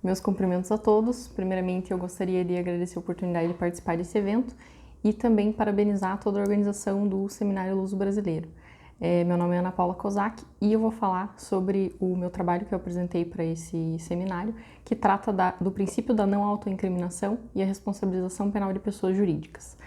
Meus cumprimentos a todos. Primeiramente, eu gostaria de agradecer a oportunidade de participar desse evento e também parabenizar toda a organização do Seminário Luso Brasileiro. Meu nome é Ana Paula Kozak e eu vou falar sobre o meu trabalho que eu apresentei para esse seminário, que trata do princípio da não autoincriminação e a responsabilização penal de pessoas jurídicas.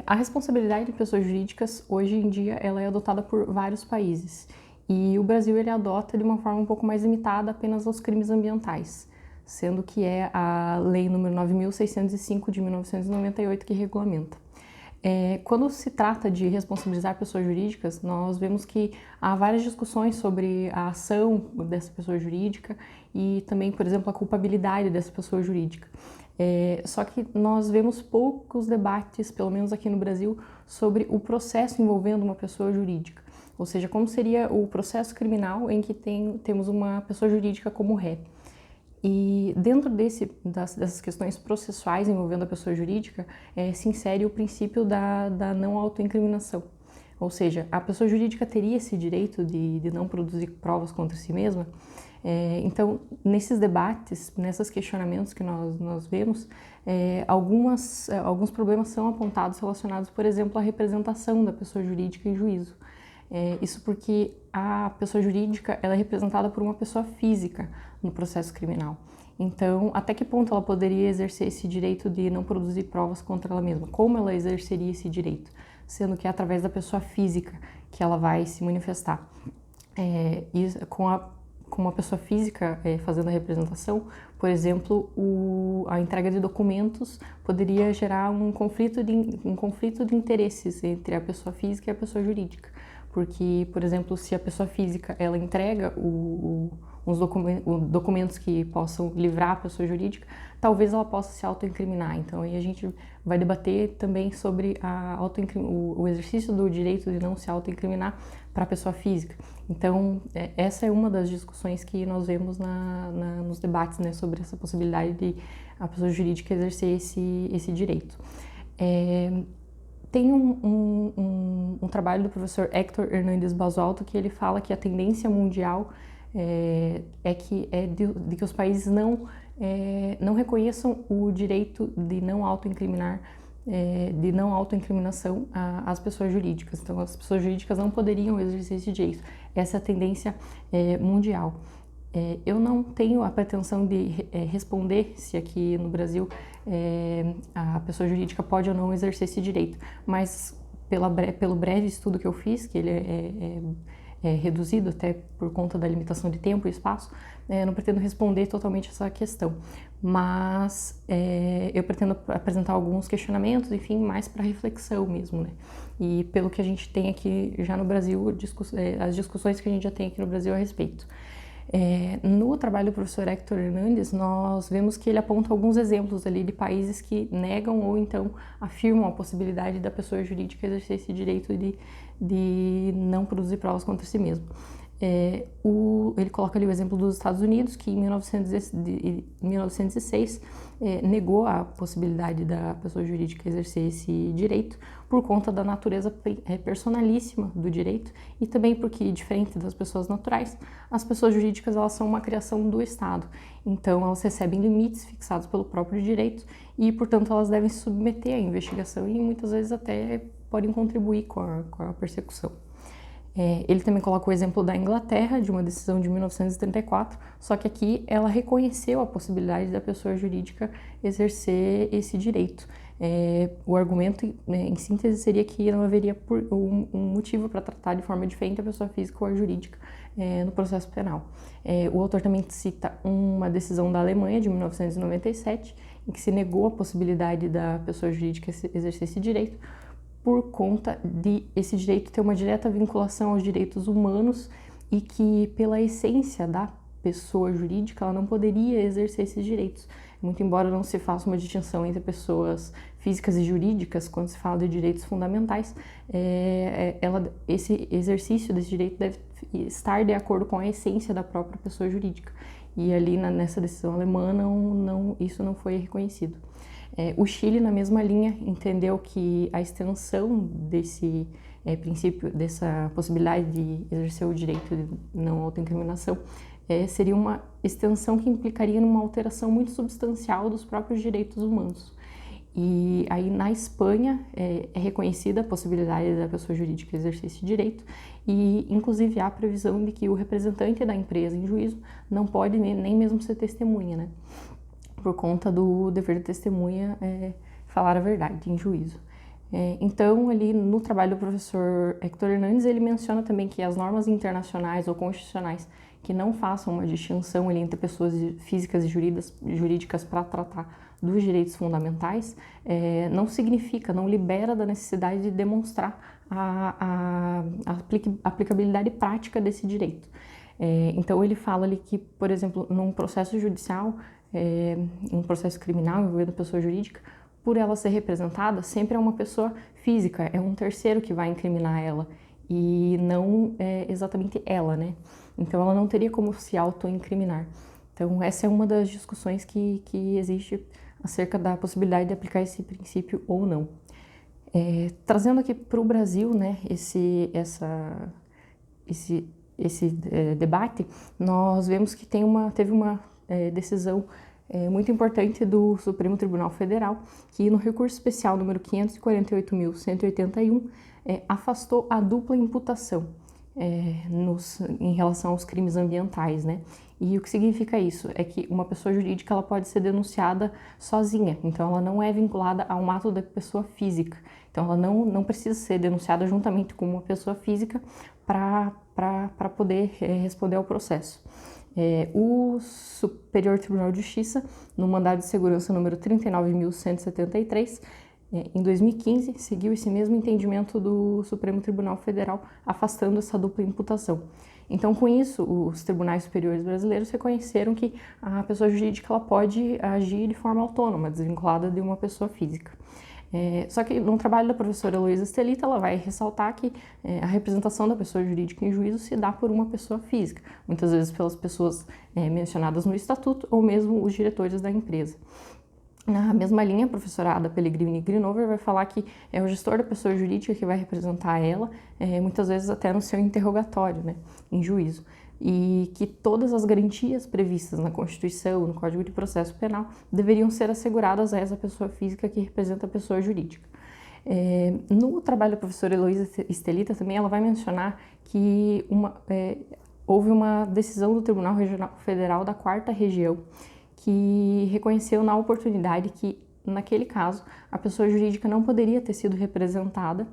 A responsabilidade de pessoas jurídicas, hoje em dia, ela é adotada por vários países. E o Brasil ele adota de uma forma um pouco mais limitada apenas aos crimes ambientais, sendo que é a Lei nº 9.605 de 1998 que regulamenta. Quando se trata de responsabilizar pessoas jurídicas, nós vemos que há várias discussões sobre a ação dessa pessoa jurídica e também, por exemplo, a culpabilidade dessa pessoa jurídica. Só que nós vemos poucos debates, pelo menos aqui no Brasil, sobre o processo envolvendo uma pessoa jurídica. Ou seja, como seria o processo criminal em que temos uma pessoa jurídica como ré. E dentro dessas questões processuais envolvendo a pessoa jurídica, se insere o princípio da não autoincriminação. Ou seja, a pessoa jurídica teria esse direito de não produzir provas contra si mesma. Então, nesses debates, nesses questionamentos que nós vemos, alguns problemas são apontados relacionados, por exemplo, à representação da pessoa jurídica em juízo. Isso porque a pessoa jurídica ela é representada por uma pessoa física no processo criminal. Então, até que ponto ela poderia exercer esse direito de não produzir provas contra ela mesma? Como ela exerceria esse direito? Sendo que é através da pessoa física que ela vai se manifestar. Com uma pessoa física fazendo a representação, por exemplo, a entrega de documentos poderia gerar um conflito de interesses entre a pessoa física e a pessoa jurídica. Porque, por exemplo, se a pessoa física ela entrega os documentos que possam livrar a pessoa jurídica, talvez ela possa se autoincriminar. Então, aí a gente vai debater também sobre o exercício do direito de não se autoincriminar para a pessoa física. Então, essa é uma das discussões que nós vemos nos debates, né, sobre essa possibilidade de a pessoa jurídica exercer esse direito. Tem um trabalho do professor Héctor Hernández Basualto que ele fala que a tendência mundial de que os países não reconheçam o direito de não autoincriminação às pessoas jurídicas. Então, as pessoas jurídicas não poderiam exercer esse direito. Essa é a tendência mundial. Eu não tenho a pretensão de responder se aqui no Brasil a pessoa jurídica pode ou não exercer esse direito, mas pelo breve estudo que eu fiz, que ele é reduzido até por conta da limitação de tempo e espaço, não pretendo responder totalmente essa questão, mas eu pretendo apresentar alguns questionamentos, enfim, mais para reflexão mesmo, né? E pelo que a gente tem aqui já no Brasil, as discussões que a gente já tem aqui no Brasil a respeito. No trabalho do professor Héctor Hernández, nós vemos que ele aponta alguns exemplos ali de países que negam ou então afirmam a possibilidade da pessoa jurídica exercer esse direito de não produzir provas contra si mesmo. Ele coloca ali o exemplo dos Estados Unidos, que em 1906 negou a possibilidade da pessoa jurídica exercer esse direito por conta da natureza personalíssima do direito e também porque, diferente das pessoas naturais, as pessoas jurídicas elas são uma criação do Estado. Então, elas recebem limites fixados pelo próprio direito e, portanto, elas devem se submeter à investigação e muitas vezes até podem contribuir com a persecução. Ele também coloca o exemplo da Inglaterra, de uma decisão de 1934, só que aqui ela reconheceu a possibilidade da pessoa jurídica exercer esse direito. O argumento, em síntese, seria que não haveria um motivo para tratar de forma diferente a pessoa física ou a jurídica no processo penal. O autor também cita uma decisão da Alemanha, de 1997, em que se negou a possibilidade da pessoa jurídica exercer esse direito, por conta de esse direito ter uma direta vinculação aos direitos humanos e que, pela essência da pessoa jurídica, ela não poderia exercer esses direitos. Muito embora não se faça uma distinção entre pessoas físicas e jurídicas, quando se fala de direitos fundamentais, esse exercício desse direito deve estar de acordo com a essência da própria pessoa jurídica. E ali nessa decisão alemã, isso não foi reconhecido. O Chile, na mesma linha, entendeu que a extensão desse princípio, dessa possibilidade de exercer o direito de não autoincriminação, seria uma extensão que implicaria numa alteração muito substancial dos próprios direitos humanos. E aí na Espanha é reconhecida a possibilidade da pessoa jurídica exercer esse direito e inclusive há a previsão de que o representante da empresa em juízo não pode nem mesmo ser testemunha, né? Por conta do dever de testemunha falar a verdade em juízo. Então, ali no trabalho do professor Héctor Hernandes, ele menciona também que as normas internacionais ou constitucionais que não façam uma distinção ali entre pessoas físicas e jurídicas para tratar dos direitos fundamentais, não significa, não libera da necessidade de demonstrar a aplicabilidade prática desse direito. Então, ele fala ali que, por exemplo, num processo judicial, um processo criminal envolvendo pessoa jurídica, por ela ser representada, sempre é uma pessoa física, é um terceiro que vai incriminar ela e não exatamente ela, né? Então ela não teria como se auto-incriminar. Então essa é uma das discussões que existe acerca da possibilidade de aplicar esse princípio ou não. Trazendo aqui para o Brasil, né, esse debate, nós vemos que teve uma decisão muito importante do Supremo Tribunal Federal, que no recurso especial número 548.181 afastou a dupla imputação em relação aos crimes ambientais, né? E o que significa isso? É que uma pessoa jurídica ela pode ser denunciada sozinha, então ela não é vinculada a um ato da pessoa física. Então ela não precisa ser denunciada juntamente com uma pessoa física para poder responder ao processo. O Superior Tribunal de Justiça, no mandado de segurança número 39.173, em 2015, seguiu esse mesmo entendimento do Supremo Tribunal Federal, afastando essa dupla imputação. Então, com isso, os tribunais superiores brasileiros reconheceram que a pessoa jurídica ela pode agir de forma autônoma, desvinculada de uma pessoa física. Só que no trabalho da professora Heloísa Estelita, ela vai ressaltar que a representação da pessoa jurídica em juízo se dá por uma pessoa física, muitas vezes pelas pessoas mencionadas no estatuto ou mesmo os diretores da empresa. Na mesma linha, a professora Ada Pellegrini Grinover vai falar que é o gestor da pessoa jurídica que vai representar ela, muitas vezes até no seu interrogatório, né, em juízo. E que todas as garantias previstas na Constituição, no Código de Processo Penal, deveriam ser asseguradas a essa pessoa física que representa a pessoa jurídica. No trabalho da professora Heloísa Estelita também, ela vai mencionar que houve uma decisão do Tribunal Regional Federal da 4ª Região que reconheceu na oportunidade que, naquele caso, a pessoa jurídica não poderia ter sido representada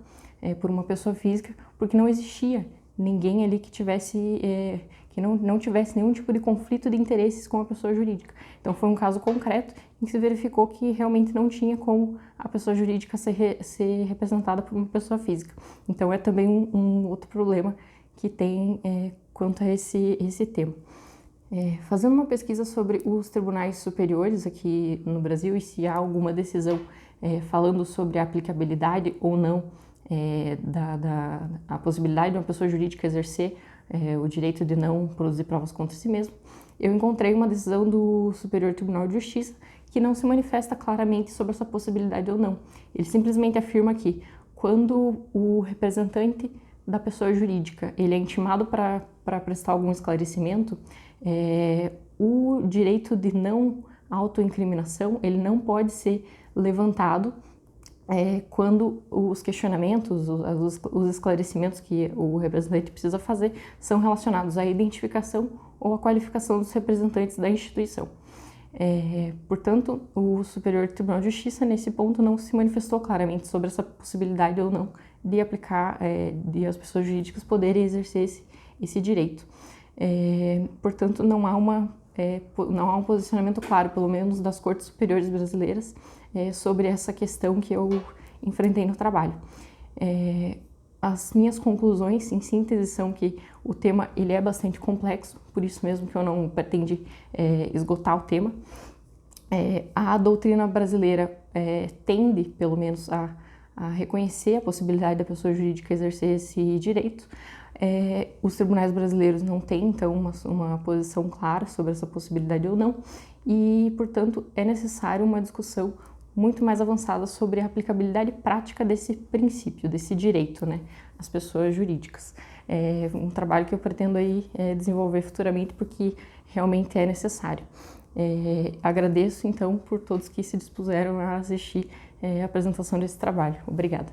por uma pessoa física porque não existia ninguém ali que não tivesse nenhum tipo de conflito de interesses com a pessoa jurídica. Então foi um caso concreto em que se verificou que realmente não tinha como a pessoa jurídica ser representada por uma pessoa física. Então é também um outro problema que tem quanto a esse tema. Fazendo uma pesquisa sobre os tribunais superiores aqui no Brasil e se há alguma decisão falando sobre a aplicabilidade ou não a possibilidade de uma pessoa jurídica exercer o direito de não produzir provas contra si mesmo, eu encontrei uma decisão do Superior Tribunal de Justiça que não se manifesta claramente sobre essa possibilidade ou não. Ele simplesmente afirma que quando o representante da pessoa jurídica ele é intimado para prestar algum esclarecimento, o direito de não autoincriminação ele não pode ser levantado quando os questionamentos, os esclarecimentos que o representante precisa fazer são relacionados à identificação ou à qualificação dos representantes da instituição. Portanto, o Superior Tribunal de Justiça, nesse ponto, não se manifestou claramente sobre essa possibilidade ou não de aplicar, de as pessoas jurídicas poderem exercer esse direito. Portanto, não há um posicionamento claro, pelo menos das Cortes Superiores Brasileiras, sobre essa questão que eu enfrentei no trabalho. As minhas conclusões, em síntese, são que o tema ele é bastante complexo, por isso mesmo que eu não pretendi esgotar o tema. A doutrina brasileira tende, pelo menos, a reconhecer a possibilidade da pessoa jurídica exercer esse direito. Os tribunais brasileiros não têm, então, uma posição clara sobre essa possibilidade ou não, e, portanto, é necessário uma discussão muito mais avançada sobre a aplicabilidade prática desse princípio, desse direito, né, às pessoas jurídicas. É um trabalho que eu pretendo aí desenvolver futuramente, porque realmente é necessário. Agradeço, então, por todos que se dispuseram a assistir a apresentação desse trabalho. Obrigada.